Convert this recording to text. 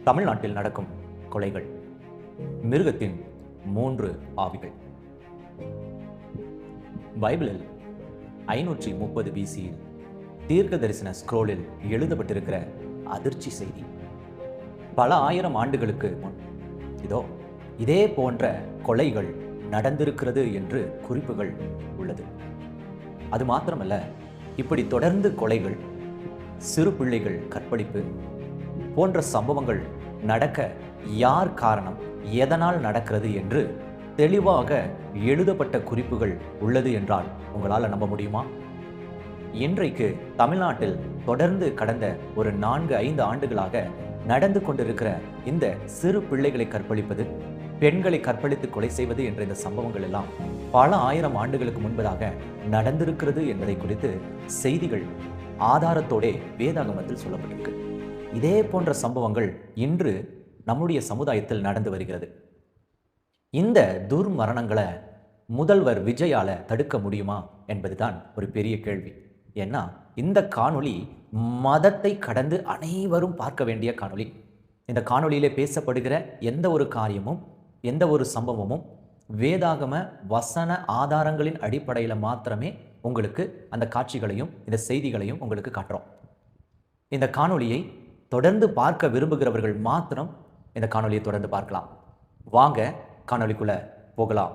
தமிழ்நாட்டில் நடக்கும் கொலைகள், மிருகத்தின் 3 ஆவிகள். பைபிளில் 530 பிசியில் தீர்க்க தரிசன ஸ்க்ரோலில் எழுதப்பட்டிருக்கிற அதிர்ச்சி செய்தி. பல ஆயிரம் ஆண்டுகளுக்கு முன் இதே போன்ற கொலைகள் நடந்திருக்கிறது என்று குறிப்புகள் உள்ளது. அது மாத்திரமல்ல, இப்படி தொடர்ந்து கொலைகள், சிறு பிள்ளைகள் கற்பழிப்பு போன்ற சம்பவங்கள் நடக்க யார் காரணம், எதனால் நடக்கிறது என்று தெளிவாக எழுதப்பட்ட குறிப்புகள் உள்ளது என்றால் உங்களால் நம்ப முடியுமா? இன்றைக்கு தமிழ்நாட்டில் தொடர்ந்து கடந்த ஒரு 4-5 ஆண்டுகளாக நடந்து கொண்டிருக்கிற இந்த சிறு பிள்ளைகளை கற்பழிப்பது, பெண்களை கற்பழித்து கொலை செய்வது என்ற இந்த சம்பவங்கள் எல்லாம் பல ஆயிரம் ஆண்டுகளுக்கு முன்பதாக நடந்திருக்கிறது என்பதை குறித்து செய்திகள் ஆதாரத்தோடே வேதாகமத்தில் சொல்லப்பட்டிருக்கு. இதே போன்ற சம்பவங்கள் இன்று நம்முடைய சமுதாயத்தில் நடந்து வருகிறது. இந்த துர்மரணங்களை முதல்வர் விஜயால தடுக்க முடியுமா என்பதுதான் ஒரு பெரிய கேள்வி. ஏன்னா இந்த காணொளி மதத்தை கடந்து அனைவரும் பார்க்க வேண்டிய காணொளி. இந்த காணொளியிலே பேசப்படுகிற எந்த ஒரு காரியமும், எந்த ஒரு சம்பவமும் வேதாகம வசன ஆதாரங்களின் அடிப்படையில் மாத்திரமே உங்களுக்கு அந்த காட்சிகளையும் இந்த செய்திகளையும் உங்களுக்கு காட்டுறோம். இந்த காணொளியை தொடர்ந்து பார்க்க விரும்புகிறவர்கள் மாத்திரம் இந்த காணொளியை தொடர்ந்து பார்க்கலாம். வாங்க காணொளிக்குள்ள போகலாம்.